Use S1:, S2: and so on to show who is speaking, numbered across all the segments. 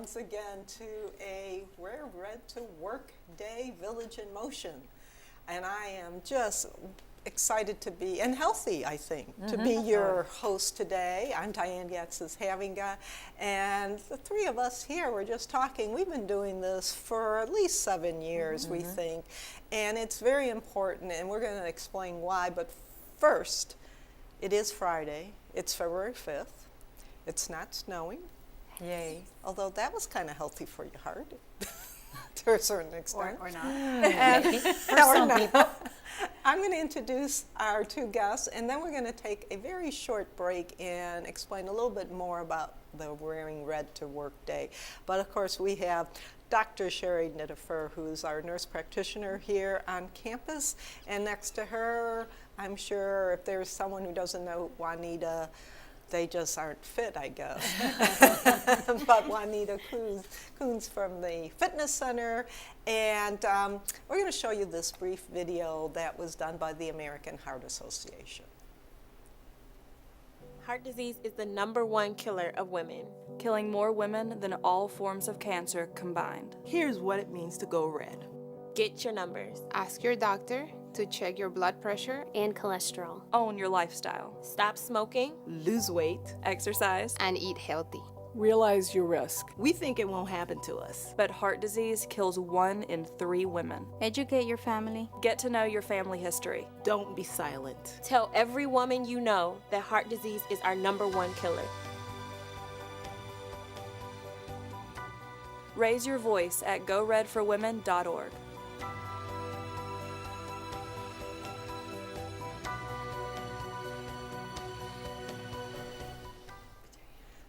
S1: once again to a Wear Red to Work Day Village in Motion. And I am just excited to be, and healthy, I think, to be your host today. I'm Diane Gatsis, Havinga, and the three of us here, we're just talking. We've been doing this for at least 7 years, we think, and it's very important, and we're going to explain why. But first, it is Friday. It's February 5th. It's not snowing. Yay. Although that was kind of healthy for your heart to a certain extent.
S2: Or not.
S1: And
S2: for some people.
S1: I'm going to introduce our two guests, and then we're going to take a very short break and explain a little bit more about the Wearing Red to Work Day. But of course, we have Dr. Sherry Nittifer, who's our nurse practitioner here on campus. And next to her, I'm sure if there's someone who doesn't know Juanita, they just aren't fit, I guess. But Juanita Coons from the Fitness Center. And we're going to show you this brief video that was done by the American Heart Association.
S3: Heart disease is the #1 killer of women,
S4: killing more women than all forms of cancer combined.
S5: Here's what it means to go red.
S3: Get your numbers.
S6: Ask your doctor to check your blood pressure
S7: and cholesterol.
S4: Own your lifestyle.
S3: Stop smoking.
S5: Lose weight.
S4: Exercise.
S6: and eat healthy.
S5: Realize your risk. We think it won't happen to us.
S4: But heart disease kills 1 in 3 women.
S7: Educate your family.
S4: Get to know your family history.
S5: Don't be silent.
S3: Tell every woman you know that heart disease is our #1 killer.
S4: Raise your voice at goredforwomen.org.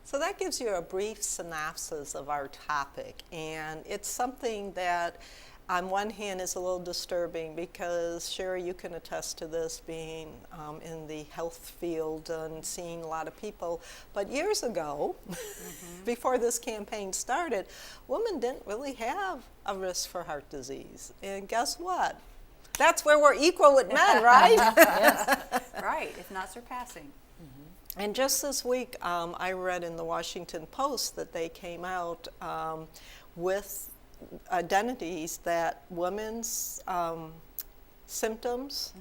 S1: So that gives you a brief synopsis of our topic, and it's something that on one hand is a little disturbing because, Sherry, you can attest to this being in the health field and seeing a lot of people. But years ago, before this campaign started, women didn't really have a risk for heart disease. And guess what? That's where we're equal with men, right?
S2: Yes, right, if not surpassing.
S1: And just this week, I read in the Washington Post that they came out with identities that women's symptoms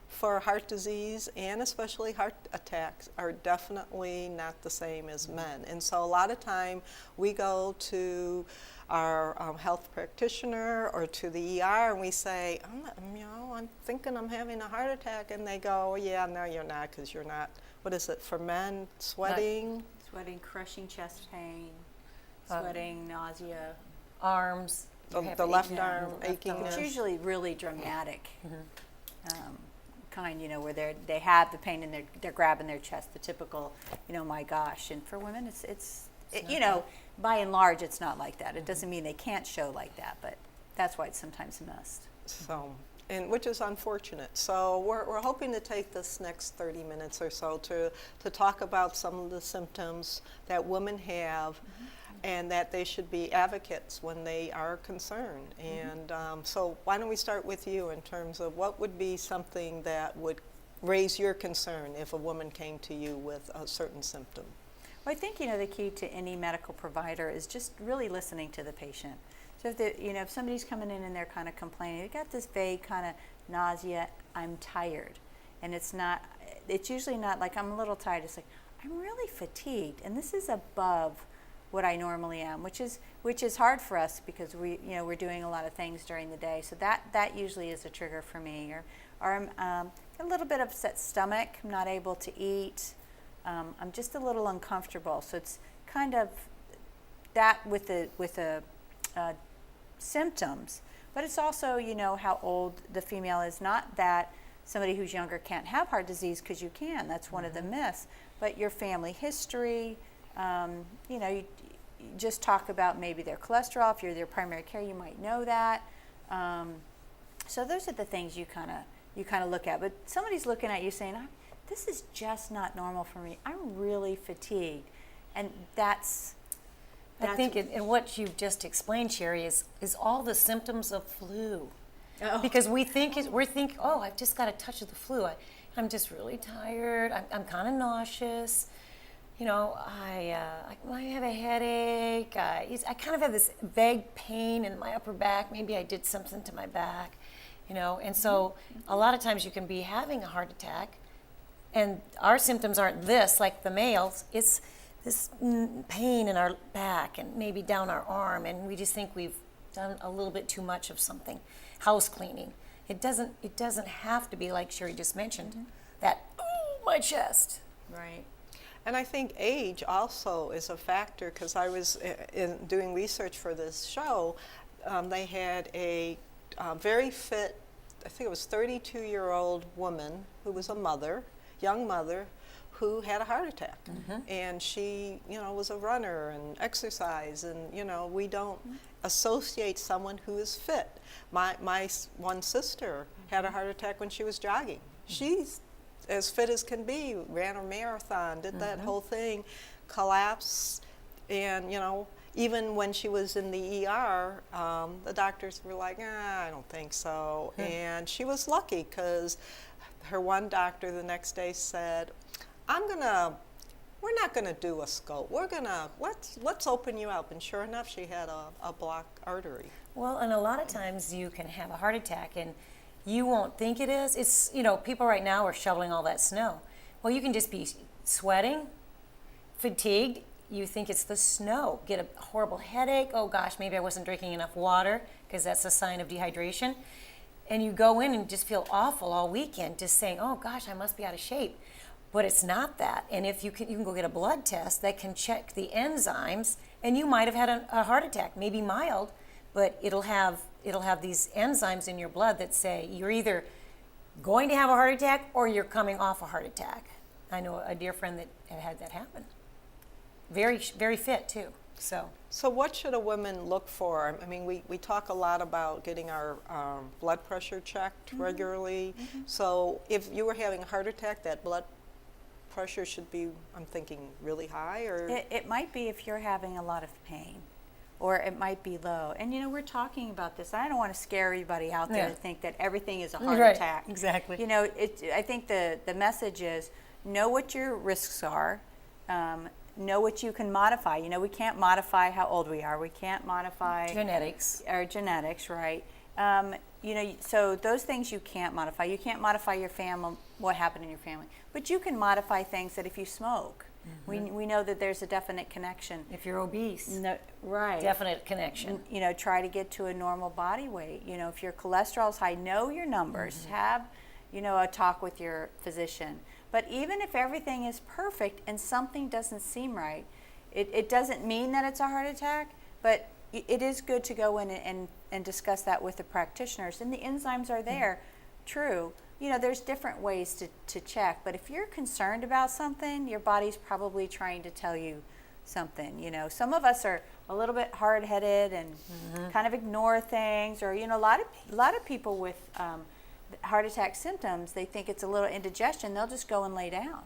S1: for heart disease and especially heart attacks are definitely not the same as men. And so a lot of time we go to our health practitioner or to the ER and we say, I'm thinking I'm having a heart attack, and they go, yeah, no, you're not, because you're not. What is it for men? Sweating?
S2: Sweating, crushing chest pain, sweating, nausea.
S8: Arms.
S1: The left arm aching.
S2: It's usually really dramatic kind, where they have the pain and they're grabbing their chest, the typical, my gosh. And for women, it's by and large, it's not like that. It doesn't mean they can't show like that, but that's why it's sometimes missed.
S1: So, and which is unfortunate. So we're hoping to take this next 30 minutes or so to talk about some of the symptoms that women have and that they should be advocates when they are concerned. And so why don't we start with you in terms of what would be something that would raise your concern if a woman came to you with a certain symptom?
S2: Well, I think, the key to any medical provider is just really listening to the patient. So if somebody's coming in and they're kind of complaining, they got this vague kind of nausea, I'm tired. And it's usually not like I'm a little tired. It's like, I'm really fatigued. And this is above what I normally am, which is hard for us because we're doing a lot of things during the day. So that usually is a trigger for me. Or I'm a little bit upset stomach, I'm not able to eat. I'm just a little uncomfortable. So it's kind of that with the symptoms, but it's also how old the female is. Not that somebody who's younger can't have heart disease, because you can. That's one of the myths. But your family history, you just talk about maybe their cholesterol. If you're their primary care, you might know that. So those are the things you kind of look at. But somebody's looking at you saying, this is just not normal for me. I'm really fatigued, and that's
S8: I think in what you've just explained, Sherry, is all the symptoms of flu. Because we think, oh, I've just got a touch of the flu. I'm just really tired. I'm kind of nauseous. I have a headache. I kind of have this vague pain in my upper back. Maybe I did something to my back, And so a lot of times you can be having a heart attack, and our symptoms aren't this, like the males. It's this pain in our back and maybe down our arm, and we just think we've done a little bit too much of something. House cleaning. It doesn't have to be like Sherry just mentioned, that, oh, my chest.
S2: Right.
S1: And I think age also is a factor, because I was in doing research for this show. They had a very fit, I think it was 32-year-old woman who was a mother, young mother, who had a heart attack. And she, was a runner and exercise, and, we don't associate someone who is fit. My one sister had a heart attack when she was jogging. She's as fit as can be, ran a marathon, did that whole thing, collapsed, and even when she was in the ER, the doctors were like, I don't think so. And she was lucky, because her one doctor the next day said, we're not gonna do a scope. Let's open you up. And sure enough, she had a blocked artery.
S8: Well, and a lot of times you can have a heart attack and you won't think it is. It's, people right now are shoveling all that snow. Well, you can just be sweating, fatigued. You think it's the snow. Get a horrible headache. Oh gosh, maybe I wasn't drinking enough water, because that's a sign of dehydration. And you go in and just feel awful all weekend, just saying, oh gosh, I must be out of shape. But it's not that. And if you can go get a blood test that can check the enzymes, and you might have had a heart attack, maybe mild, but it'll have these enzymes in your blood that say you're either going to have a heart attack or you're coming off a heart attack. I know a dear friend that had that happen. Very, very fit too. So
S1: what should a woman look for? I mean, we talk a lot about getting our blood pressure checked regularly. So if you were having a heart attack, that blood pressure should be, I'm thinking, really high? Or
S2: It might be if you're having a lot of pain, or it might be low. And we're talking about this. I don't want to scare everybody out there to think that everything is a heart attack.
S8: Exactly.
S2: I think the message is, know what your risks are, know what you can modify. We can't modify how old we are. We can't modify our genetics, right? So those things you can't modify. You can't modify your family, what happened in your family. But you can modify things that if you smoke, we know that there's a definite connection.
S8: if you're obese,
S2: No, right.
S8: definite connection.
S2: Try to get to a normal body weight. If your cholesterol's high, know your numbers. Have, a talk with your physician. But even if everything is perfect and something doesn't seem right, it doesn't mean that it's a heart attack, but it is good to go in and discuss that with the practitioners. And the enzymes are there, true. There's different ways to check, but if you're concerned about something, your body's probably trying to tell you something. Some of us are a little bit hard-headed and kind of ignore things, or a lot of people with heart attack symptoms, they think it's a little indigestion, they'll just go and lay down.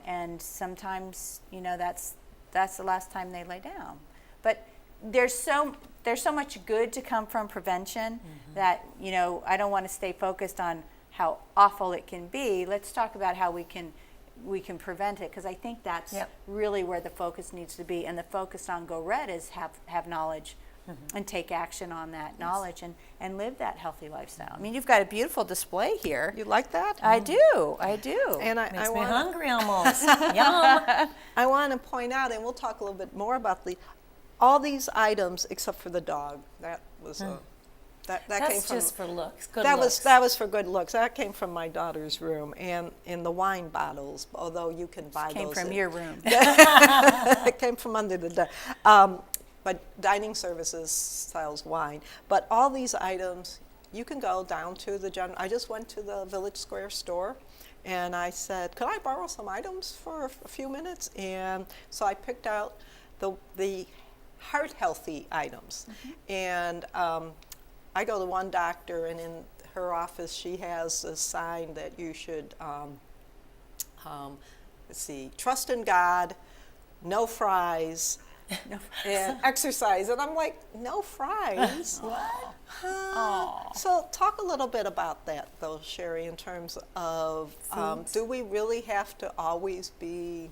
S2: And sometimes, that's the last time they lay down. But there's so much good to come from prevention that, I don't want to stay focused on how awful it can be. Let's talk about how we can prevent it, because I think that's really where the focus needs to be. And the focus on Go Red is have knowledge and take action on that knowledge and live that healthy lifestyle. I mean, you've got a beautiful display here.
S1: you like that?
S2: I do.
S1: And I
S8: Makes me
S1: want
S8: hungry almost. Yum.
S1: I want to point out, and we'll talk a little bit more about all these items except for the dog. That was that came
S8: That's
S1: from
S8: just for looks. Good
S1: that
S8: looks.
S1: was for good looks. That came from my daughter's room, and in the wine bottles. Although you can buy
S2: Came
S1: those.
S2: from your room.
S1: It came from under the desk. But Dining Services sells wine. But all these items, you can go down to the general. I just went to the Village Square store, and I said, "Could I borrow some items for a few minutes?" And so I picked out the heart healthy items, and I go to one doctor, and in her office she has a sign that you should trust in God, no fries, and exercise. And I'm like, no fries? What? So talk a little bit about that, though, Sherry, in terms of do we really have to always be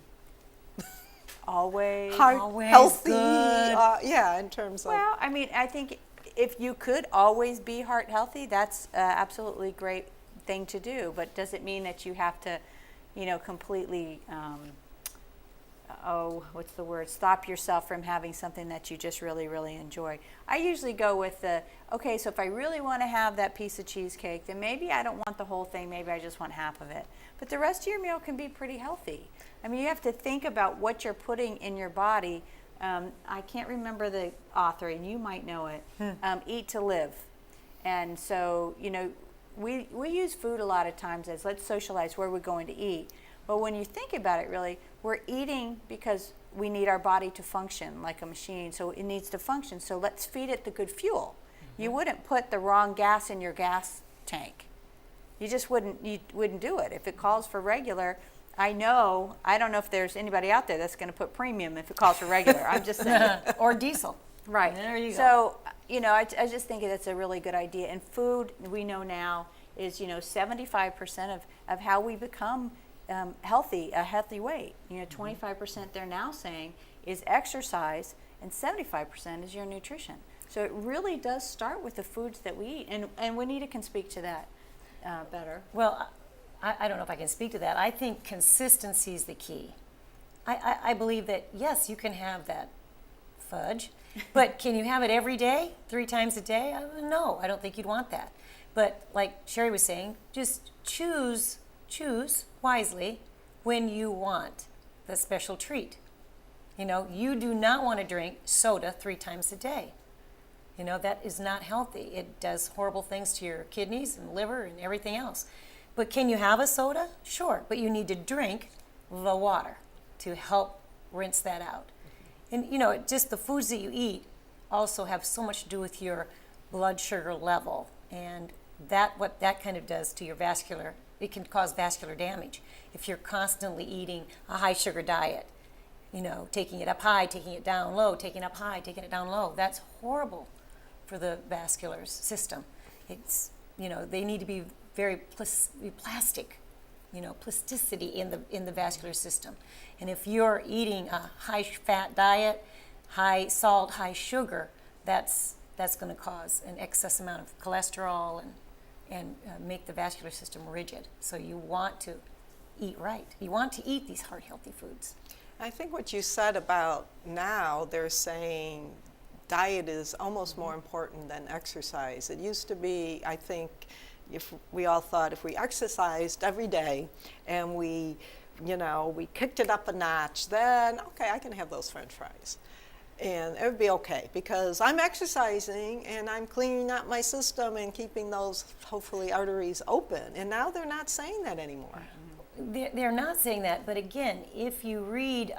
S2: always.
S1: Heart
S8: Always
S1: healthy,
S8: good.
S1: yeah, in terms of.
S2: Well, I mean, I think if you could always be heart healthy, that's absolutely great thing to do. But does it mean that you have to, completely, what's the word? Stop yourself from having something that you just really, really enjoy. I usually go with okay, so if I really want to have that piece of cheesecake, then maybe I don't want the whole thing. Maybe I just want half of it. But the rest of your meal can be pretty healthy. I mean, you have to think about what you're putting in your body. I can't remember the author, and you might know it, Eat to Live. And so, we use food a lot of times as let's socialize where we're going to eat. But when you think about it, really, we're eating because we need our body to function like a machine. So it needs to function. So let's feed it the good fuel. You wouldn't put the wrong gas in your gas tank. You just wouldn't do it. If it calls for regular, I don't know if there's anybody out there that's going to put premium if it calls for regular. I'm just saying.
S8: Or diesel.
S2: Right.
S8: There you go.
S2: So, I just think that's a really good idea. And food, we know now, is, 75% of how we become healthy, a healthy weight. 25% they're now saying is exercise, and 75% is your nutrition. So it really does start with the foods that we eat. And Juanita can speak to that better.
S8: Well, I don't know if I can speak to that. I think consistency is the key. I believe that, yes, you can have that fudge, but can you have it every day, 3 times a day? No, I don't think you'd want that. But like Sherry was saying, just choose wisely when you want the special treat. You do not want to drink soda 3 times a day. That is not healthy. It does horrible things to your kidneys and liver and everything else. But can you have a soda? Sure, but you need to drink the water to help rinse that out. And just the foods that you eat also have so much to do with your blood sugar level, and what that kind of does to your vascular, it can cause vascular damage if you're constantly eating a high sugar diet. Taking it up high, taking it down low, taking it up high, taking it down low. That's horrible for the vascular system. It's, they need to be very plastic, plasticity in the vascular system. And if you're eating a high fat diet, high salt, high sugar, that's going to cause an excess amount of cholesterol and make the vascular system rigid. So you want to eat right. You want to eat these heart healthy foods.
S1: I think what you said about now, they're saying diet is almost more important than exercise. It used to be, I think, if we all thought if we exercised every day and we kicked it up a notch, then, okay, I can have those French fries. And it would be okay because I'm exercising and I'm cleaning up my system and keeping those, hopefully, arteries open. And now they're not saying that anymore.
S8: They're not saying that, but again, if you read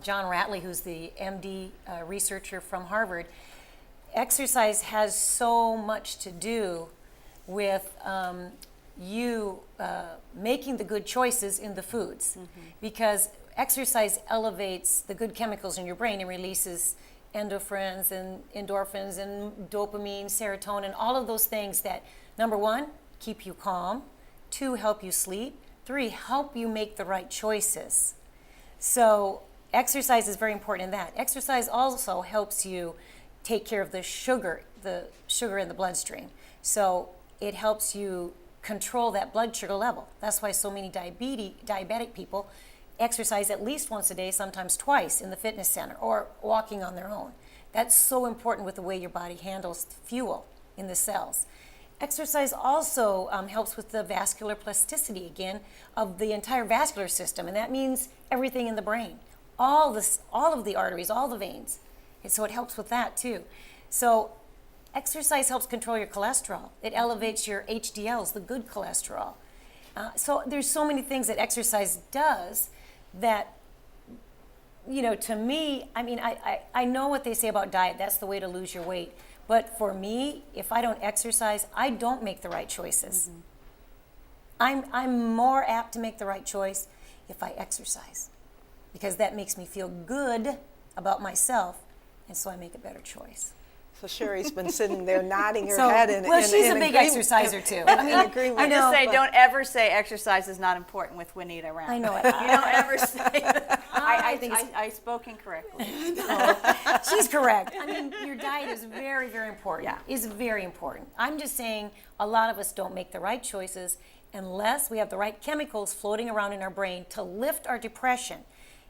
S8: John Ratley, who's the MD researcher from Harvard, exercise has so much to do with you making the good choices in the foods, because exercise elevates the good chemicals in your brain and releases endorphins and endorphins and dopamine, serotonin, all of those things that, number 1, keep you calm, 2, help you sleep, 3, help you make the right choices. So exercise is very important in that. Exercise also helps you take care of the sugar in the bloodstream. So it helps you control that blood sugar level. That's why so many diabetic people exercise at least once a day, sometimes twice in the fitness center or walking on their own. That's so important with the way your body handles fuel in the cells. Exercise also helps with the vascular plasticity, again, of the entire vascular system, and that means everything in the brain, all of the arteries, all the veins. And so it helps with that too. So exercise helps control your cholesterol. It elevates your HDLs, the good cholesterol. So there's so many things that exercise does that, to me, I mean, I know what they say about diet. That's the way to lose your weight. But for me, if I don't exercise, I don't make the right choices. I'm more apt to make the right choice if I exercise, because that makes me feel good about myself, and so I make a better choice.
S1: So Sherry's been sitting there nodding her
S8: So,
S1: head in
S8: well, she's a
S1: in
S8: big
S1: agreement-
S8: exerciser too.
S1: in agreement.
S8: I know.
S2: Say,
S1: but-
S2: don't ever say exercise is not important with Juanita around.
S8: I know it.
S2: You don't ever say that.
S8: I think it's-
S2: I spoke incorrectly.
S8: She's correct. I mean, your diet is very, very important.
S2: Yeah.
S8: Is very important. I'm just saying a lot of us don't make the right choices unless we have the right chemicals floating around in our brain to lift our depression.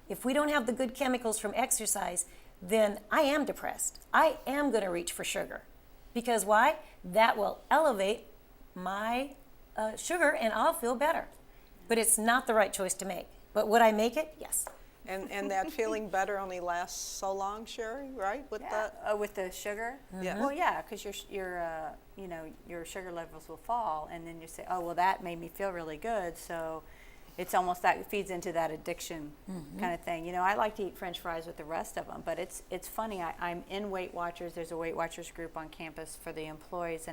S8: If we don't have the good chemicals from exercise, then I am depressed. I am going to reach for sugar. Because why? That will elevate my sugar and I'll feel better. But it's not the right choice to make. But would I make it? Yes.
S1: And that feeling better only lasts so long, Sherry, right? With that.
S2: With the sugar?
S1: Yeah.
S2: Well, yeah, because your sugar levels will fall, and then you say, oh, well, that made me feel really good. So it's almost that it feeds into that addiction kind of thing. You know, I like to eat French fries with the rest of them, but it's funny. I'm in Weight Watchers. There's a Weight Watchers group on campus for the employees,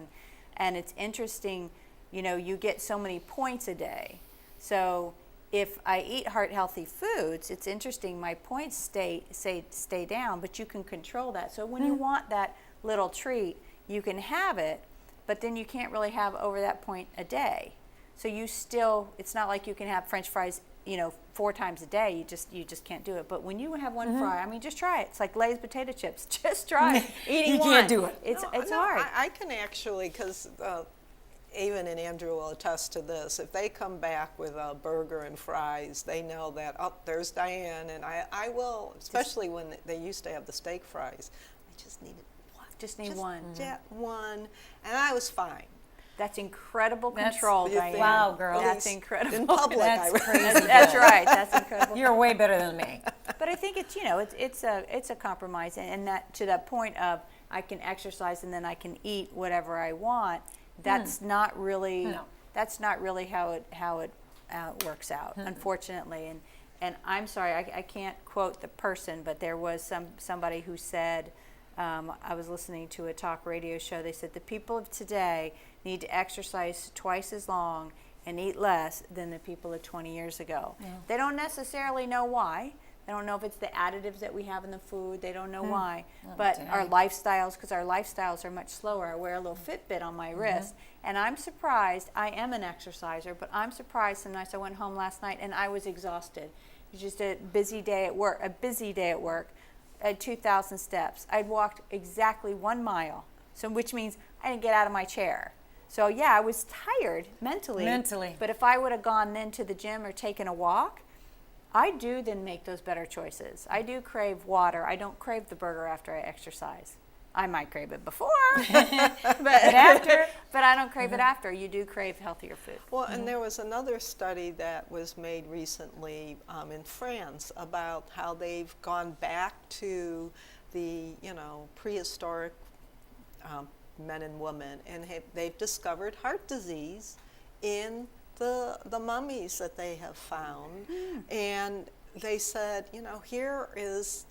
S2: and it's interesting. You know, you get so many points a day. So if I eat heart-healthy foods, it's interesting, my points stay down, but you can control that. So when you want that little treat, you can have it, but then you can't really have over that point a day. So you still, it's not like you can have French fries, 4 times a day. You just can't do it. But when you have one fry, I mean, just try it. It's like Lay's potato chips. Just try it. Eating
S8: You
S2: one.
S8: can't do it.
S2: It's
S1: No,
S2: hard.
S1: I can actually, because Avon and Andrew will attest to this. If they come back with a burger and fries, they know that, oh, there's Diane, and I will, especially when they used to have the steak fries. I just needed one.
S2: Just need one.
S1: Just one, and I was fine.
S2: That's incredible
S8: That's-
S2: control,
S1: You
S2: Diane.
S1: think?
S8: Wow, girl.
S1: At
S2: That's
S1: least
S2: incredible.
S1: In public,
S8: That's
S1: I
S8: crazy.
S2: That's right. That's incredible.
S8: You're way better than me.
S2: But I think it's it's a compromise, and that to that point of I can exercise and then I can eat whatever I want. That's not really
S8: No.
S2: that's not really how it works out, unfortunately. And I'm sorry, I can't quote the person, but there was somebody who said, I was listening to a talk radio show. They said the people of today need to exercise twice as long and eat less than the people of 20 years ago.
S8: Yeah.
S2: They don't necessarily know why. They don't know if it's the additives that we have in the food. They don't know why. But our lifestyles, because our lifestyles are much slower. I wear a little Fitbit on my wrist. And I'm surprised. I am an exerciser, but I'm surprised some nights I went home last night and I was exhausted. It was just a busy day at work. I had 2,000 steps. I'd walked exactly 1 mile, so which means I didn't get out of my chair. So yeah, I was tired mentally. But if I would have gone then to the gym or taken a walk, I do then make those better choices. I do crave water. I don't crave the burger after I exercise. I might crave it before, but after. But I don't crave it after. You do crave healthier food.
S1: Well, and there was another study that was made recently in France about how they've gone back to the prehistoric men and women, and they've discovered heart disease in the mummies that they have found. And they said, here is,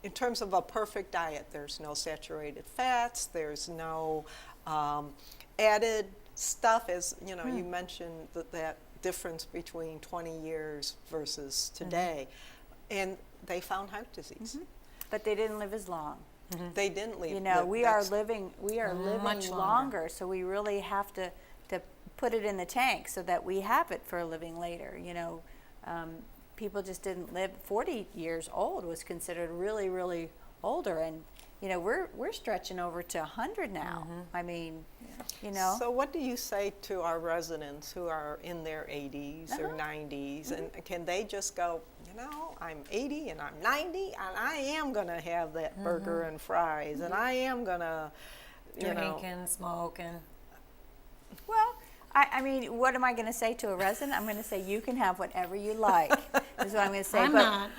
S1: in terms of a perfect diet, there's no saturated fats, there's no added stuff, as you mentioned that difference between 20 years versus today. And they found heart disease.
S2: But they didn't live as long.
S1: They didn't leave.
S2: We are living
S8: much
S2: longer, so we really have to put it in the tank so that we have it for a living later. People just didn't live. 40 years old was considered really, really older, and we're stretching over to 100 now. I mean,
S1: So what do you say to our residents who are in their 80s or 90s, and can they just go, I'm 80 and I'm 90 and I am going to have that burger and fries and I am going to,
S8: Drinking, smoking.
S2: well, I mean, what am I going to say to a resident? I'm going to say you can have whatever you like. Is what I'm going to say.
S8: I'm
S2: but
S8: not.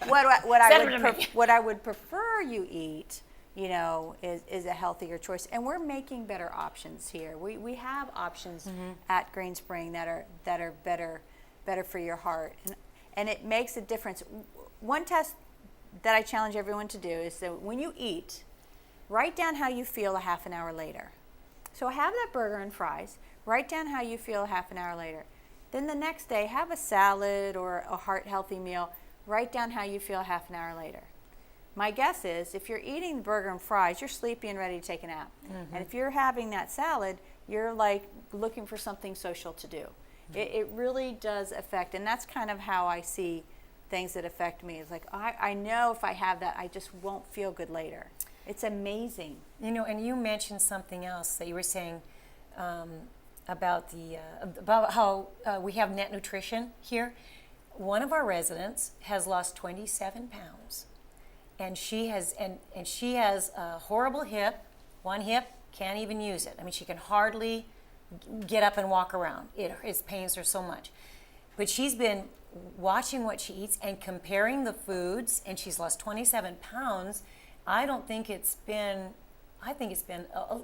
S2: What I would prefer you eat, is a healthier choice. And we're making better options here. We have options at Green Spring that are better for your heart, and it makes a difference. One test that I challenge everyone to do is that when you eat, write down how you feel a half an hour later. So have that burger and fries. Write down how you feel a half an hour later. Then the next day, have a salad or a heart-healthy meal. Write down how you feel half an hour later. my guess is if you're eating the burger and fries, you're sleepy and ready to take a nap. And if you're having that salad, you're like looking for something social to do. It really does affect, and that's kind of how I see things that affect me. It's like, I know if I have that, I just won't feel good later. It's amazing.
S8: You know, and you mentioned something else that you were saying about how we have net nutrition here. One of our residents has lost 27 pounds, and she has a horrible hip. One hip, can't even use it. I mean, she can hardly get up and walk around. It pains her so much. But she's been watching what she eats and comparing the foods, and she's lost 27 pounds. I think it's been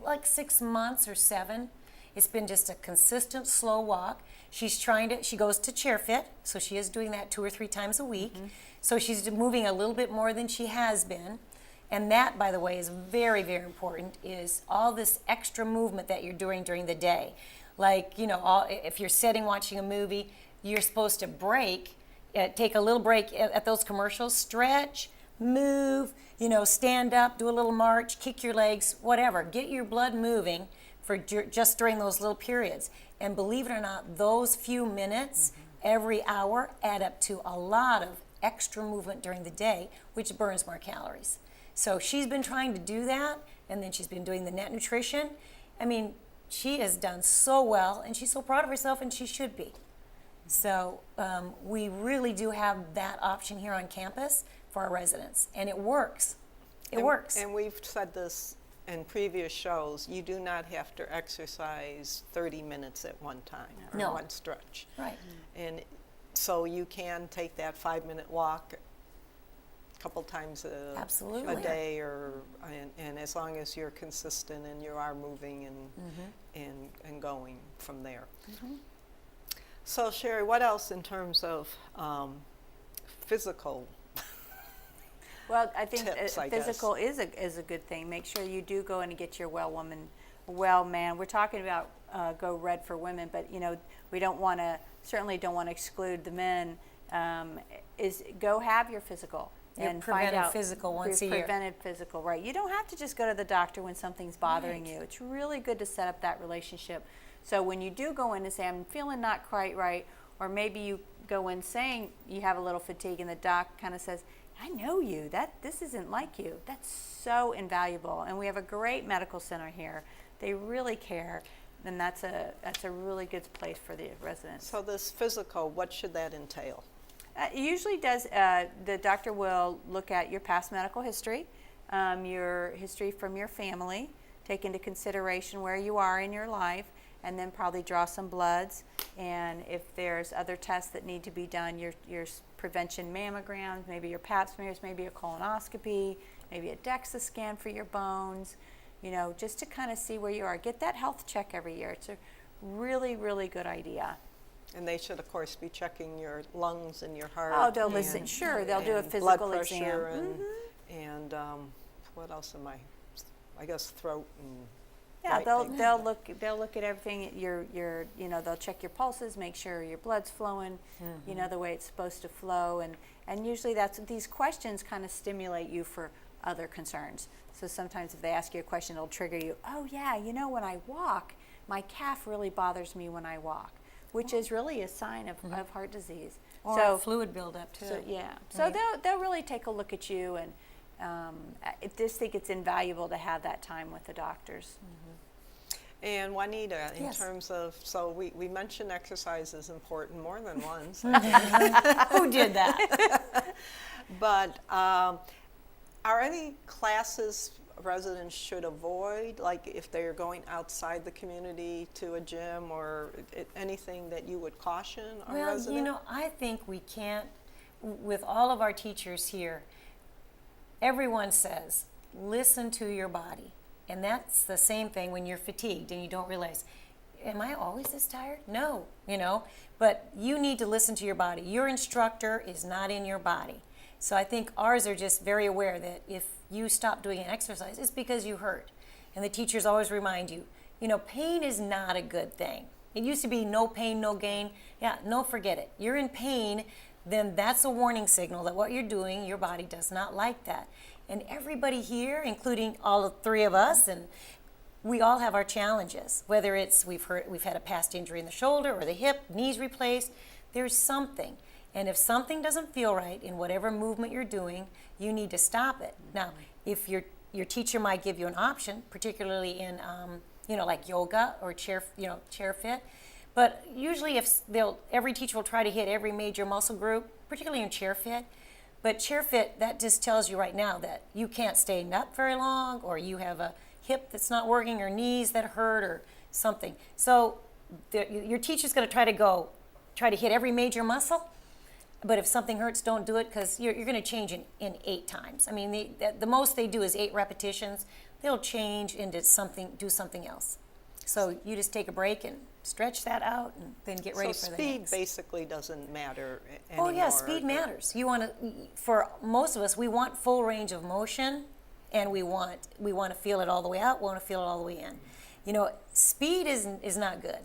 S8: like 6 months or 7. It's been just a consistent, slow walk. She goes to ChairFit, so she is doing that 2 or 3 times a week. So she's moving a little bit more than she has been. And that, by the way, is very, very important, is all this extra movement that you're doing during the day. Like, if you're sitting watching a movie, you're supposed to take a little break at those commercials, stretch, move, stand up, do a little march, kick your legs, whatever. Get your blood moving for just during those little periods. And believe it or not, those few minutes every hour add up to a lot of extra movement during the day, which burns more calories. So she's been trying to do that, and then she's been doing the net nutrition. I mean, she has done so well, and she's so proud of herself, and she should be. So we really do have that option here on campus for our residents, and it works. It works.
S1: And we've said this in previous shows, you do not have to exercise 30 minutes at one time or one stretch.
S8: Right.
S1: And so you can take that 5-minute walk a couple times a day, and as long as you're consistent and you are moving and going from there. So Sherry, what else in terms of physical
S2: Well, I think
S1: tips, I
S2: physical is a good thing. Make sure you do go in and get your well man. We're talking about Go Red for women, but we certainly don't want to exclude the men. Is go have your physical. And find out
S8: physical once a year.
S2: Preventive physical, right. You don't have to just go to the doctor when something's bothering you. It's really good to set up that relationship. So when you do go in and say, I'm feeling not quite right, or maybe you go in saying you have a little fatigue and the doc kind of says, I know you, this isn't like you. That's so invaluable. And we have a great medical center here. They really care, and that's a really good place for the residents.
S1: So this physical, what should that entail?
S2: Usually the doctor will look at your past medical history, your history from your family, take into consideration where you are in your life, and then probably draw some bloods. And if there's other tests that need to be done, your prevention mammograms, maybe your pap smears, maybe a colonoscopy, maybe a DEXA scan for your bones, just to kind of see where you are. Get that health check every year. It's a really, really good idea.
S1: And they should, of course, be checking your lungs and your heart.
S2: Oh, they'll listen. Sure, they'll do a physical
S1: blood pressure
S2: exam.
S1: And what else am I guess throat and.
S2: Yeah, they'll look at everything. They'll check your pulses, make sure your blood's flowing, the way it's supposed to flow, and usually these questions kind of stimulate you for other concerns. So sometimes if they ask you a question, it'll trigger you. Oh yeah, when I walk, my calf really bothers me when I walk, which is really a sign of heart disease.
S8: Or fluid buildup too.
S2: So they'll really take a look at you, and I just think it's invaluable to have that time with the doctors.
S1: And Juanita, in
S8: Yes.
S1: terms of, so we mentioned exercise is important more than once.
S8: Who did that?
S1: But are any classes residents should avoid, like if they're going outside the community to a gym, or anything that you would caution a resident?
S8: I think we can't, with all of our teachers here, everyone says, listen to your body. And that's the same thing when you're fatigued and you don't realize, am I always this tired? No, but you need to listen to your body. Your instructor is not in your body. So I think ours are just very aware that if you stop doing an exercise, it's because you hurt. And the teachers always remind you, pain is not a good thing. It used to be no pain, no gain. Yeah, no, forget it. You're in pain, then that's a warning signal that what you're doing, your body does not like that. And everybody here, including all three of us, and we all have our challenges. Whether it's we've had a past injury in the shoulder or the hip, knees replaced, there's something. And if something doesn't feel right in whatever movement you're doing, you need to stop it. Now, if your teacher might give you an option, particularly in like yoga or chair fit, but usually every teacher will try to hit every major muscle group, particularly in chair fit. But chair fit, that just tells you right now that you can't stay up very long, or you have a hip that's not working, or knees that hurt, or something. So your teacher's going to try to hit every major muscle. But if something hurts, don't do it, because you're going to change in 8 times. I mean, the most they do is 8 repetitions. They'll change into do something else. So you just take a break and stretch that out, and then get ready for the next.
S1: So speed basically doesn't matter anymore.
S8: Oh yeah, speed matters. For most of us, we want full range of motion, and we want to feel it all the way out. We want to feel it all the way in. Speed is not good,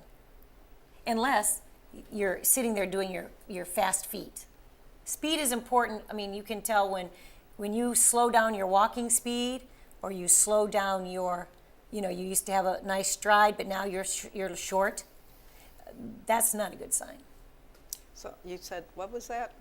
S8: unless you're sitting there doing your fast feet. Speed is important. I mean, you can tell when you slow down your walking speed, or you slow down your, you used to have a nice stride, but now you're short. That's not a good sign.
S1: So you said, what was that?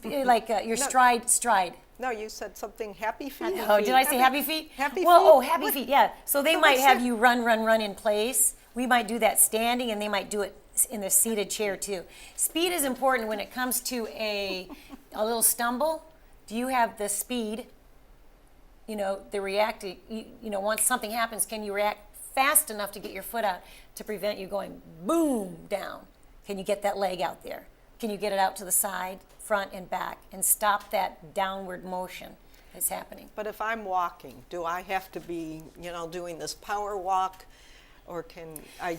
S8: Your stride.
S1: No, you said something, happy feet?
S8: Oh, did I say happy feet?
S1: Happy feet?
S8: Well, happy feet, yeah. So they might have you run in place. We might do that standing, and they might do it in the seated chair too. Speed is important when it comes to a little stumble. Do you have the speed, the reacting, once something happens, can you react fast enough to get your foot out to prevent you going boom down? Can you get that leg out there? Can you get it out to the side, front and back, and stop that downward motion that's happening?
S1: But if I'm walking, do I have to be, doing this power walk, or can I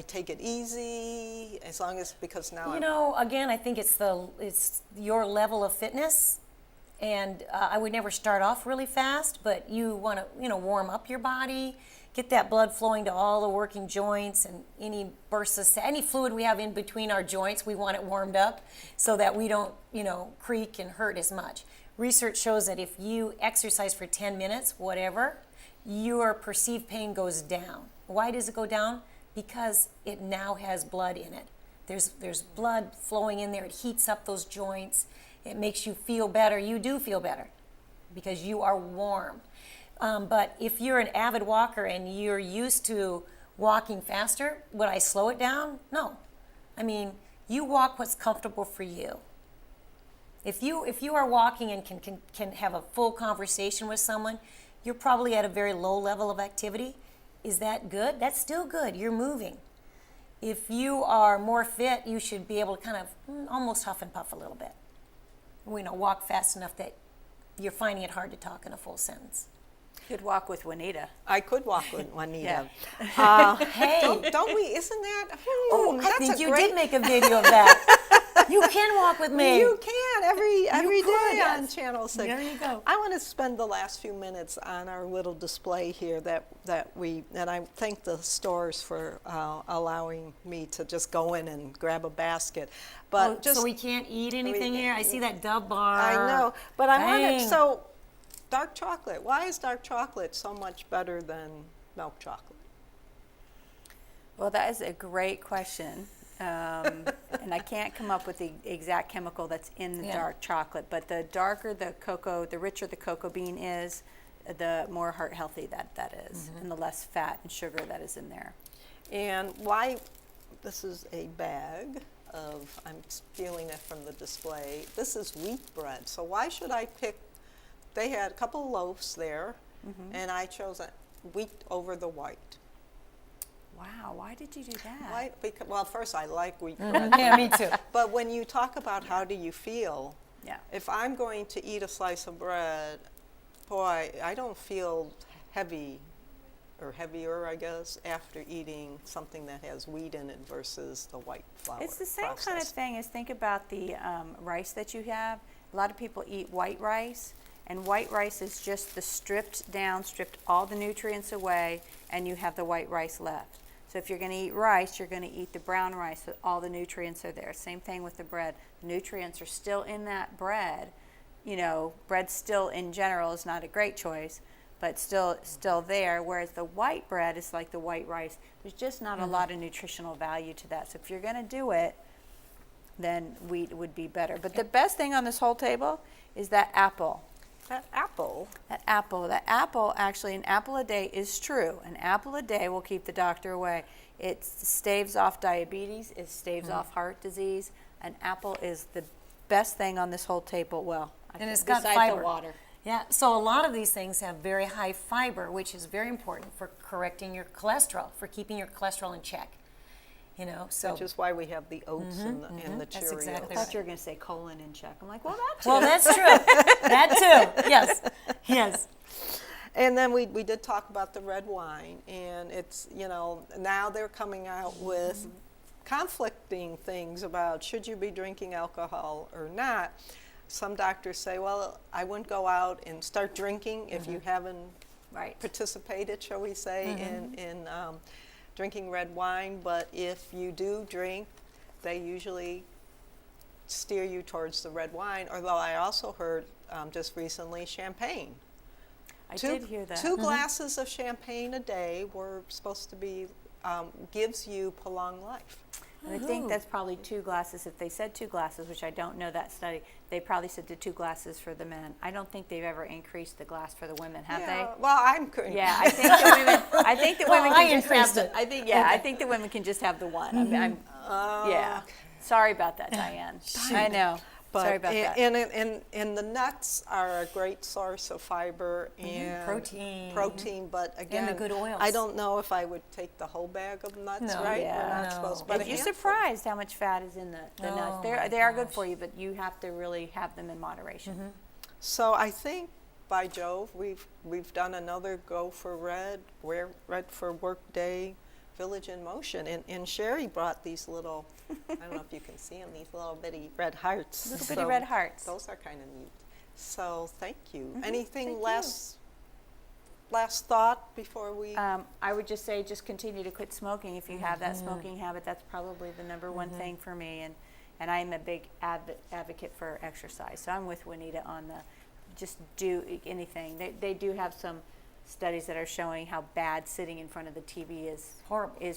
S1: take it easy, as long as, because now
S8: again, I think it's your level of fitness, and I would never start off really fast, but you want to warm up your body, get that blood flowing to all the working joints, and any bursts of any fluid we have in between our joints, we want it warmed up so that we don't creak and hurt as much. Research shows that if you exercise for 10 minutes, whatever, your perceived pain goes down. Why does it go down? Because it now has blood in it. There's blood flowing in there. It heats up those joints. It makes you feel better. You do feel better because you are warm. But if you're an avid walker and you're used to walking faster, would I slow it down? No. I mean, you walk what's comfortable for you. If you are walking and can have a full conversation with someone, you're probably at a very low level of activity. Is that good? That's still good. You're moving. If you are more fit, you should be able to kind of almost huff and puff a little bit. Walk fast enough that you're finding it hard to talk in a full sentence.
S2: You could walk with Juanita.
S1: I could walk with Juanita.
S8: Hey,
S1: don't we? Isn't that?
S8: I think you did make a video of that. You can walk with me.
S1: You can every day
S8: yes.
S1: on Channel 6.
S8: There you go.
S1: I want to spend the last few minutes on our little display here and I thank the stores for allowing me to just go in and grab a basket. But
S8: so we can't eat anything here? I see that Dove bar.
S1: I know, but I wanted,
S8: Dang.
S1: so dark chocolate. Why is dark chocolate so much better than milk chocolate?
S2: Well, that is a great question. And I can't come up with the exact chemical that's in the dark chocolate, but the darker the cocoa, the richer the cocoa bean is, the more heart healthy that is, and the less fat and sugar that is in there.
S1: And why, this is a bag of, I'm stealing it from the display, this is wheat bread. So why should I pick, they had a couple loaves there, and I chose wheat over the white.
S2: Wow, why did you do that?
S1: Why? Because, well, first I like wheat bread.
S8: Yeah, me too.
S1: But when you talk about how do you feel,
S2: Yeah.
S1: if I'm going to eat a slice of bread, boy, I don't feel heavy or heavier, I guess, after eating something that has wheat in it versus the white flour.
S2: It's the same kind of
S1: processed.
S2: thing as think about the rice that you have. A lot of people eat white rice, and white rice is just the stripped all the nutrients away, and you have the white rice left. So if you're going to eat rice, you're going to eat the brown rice, so all the nutrients are there. Same thing with the bread. The nutrients are still in that bread, bread still in general is not a great choice, but still there, whereas the white bread is like the white rice. There's just not a lot of nutritional value to that. So if you're going to do it, then wheat would be better. But the best thing on this whole table is that apple.
S1: That apple.
S2: That apple, actually, an apple a day is true. An apple a day will keep the doctor away. It staves off diabetes. It staves off heart disease. An apple is the best thing on this whole table. Well,
S8: And it's got
S2: besides
S8: fiber.
S2: the water.
S8: Yeah, so a lot of these things have very high fiber, which is very important for correcting your cholesterol, for keeping your cholesterol in check. So
S1: Which is why we have the oats and the
S8: That's
S1: Cheerios.
S8: exactly
S2: I thought you were going to say colon in check. I'm like, well, that's
S8: well, that's true. That too. Yes.
S1: And then we did talk about the red wine, and it's, now they're coming out with conflicting things about should you be drinking alcohol or not. Some doctors say, well, I wouldn't go out and start drinking if you haven't participated, shall we say, in drinking red wine. But if you do drink, they usually steer you towards the red wine. Although I also heard just recently champagne.
S2: I did hear that.
S1: 2 glasses of champagne a day were supposed to be, gives you prolonged life.
S2: And I think that's probably 2 glasses. If they said 2 glasses, which I don't know that study, they probably said the 2 glasses for the men. I don't think they've ever increased the glass for the women, have they?
S1: Well, I'm current.
S2: Yeah, I think the women. I think the women
S8: I
S2: can just have
S8: increased
S2: the.
S8: it.
S2: I think I think the women can just have the one. Yeah. Sorry about that, Diane. I know. Sorry about that.
S1: And the nuts are a great source of fiber and protein, but again,
S8: the good oils.
S1: I don't know if I would take the whole bag of nuts,
S8: No.
S1: right?
S2: Yeah.
S1: We're not supposed, but a
S2: You're
S1: handful.
S2: surprised how much fat is in the nuts.
S8: my
S2: They are good
S8: gosh.
S2: for you, but you have to really have them in moderation.
S1: So I think, by Jove, we've done another Go for Red for Work Day, Village in Motion, and Sherry brought these little, I don't know if you can see them, these little bitty red hearts.
S2: Little bitty red hearts.
S1: Those are kind of neat. So thank you. Anything last thought before we?
S2: I would just say just continue to quit smoking. If you have that smoking habit, that's probably the number one thing for me. And I'm a big advocate for exercise. So I'm with Juanita on the just do anything. They do have some studies that are showing how bad sitting in front of the TV is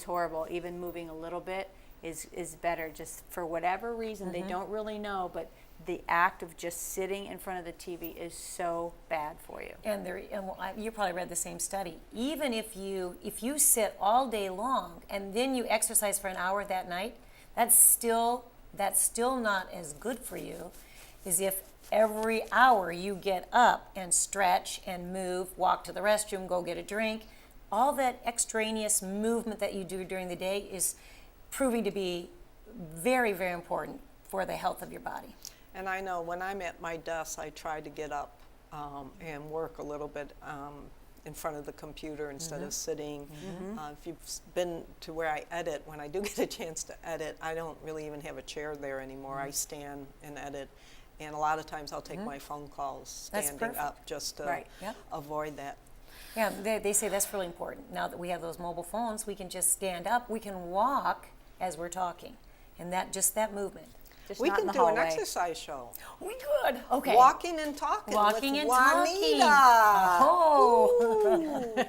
S2: horrible. Even moving a little bit is better. Just for whatever reason, they don't really know, but the act of just sitting in front of the TV is so bad for you.
S8: And you probably read the same study. Even if you sit all day long and then you exercise for an hour that night, that's still not as good for you as if every hour you get up and stretch and move, walk to the restroom, go get a drink. All that extraneous movement that you do during the day is proving to be very, very important for the health of your body.
S1: And I know when I'm at my desk, I try to get up and work a little bit in front of the computer instead of sitting. If you've been to where I edit, when I do get a chance to edit, I don't really even have a chair there anymore. I stand and edit. And a lot of times I'll take my phone calls standing up just to avoid that.
S8: Yeah, they say that's really important. Now that we have those mobile phones, we can just stand up. We can walk as we're talking. And that movement.
S2: Just
S1: We
S2: not
S1: can
S2: in the
S1: do an
S2: hallway.
S1: exercise show.
S8: We could. Okay.
S1: Walking and talking
S8: Walking
S1: with
S8: and
S1: Juanita.
S8: talking. Oh.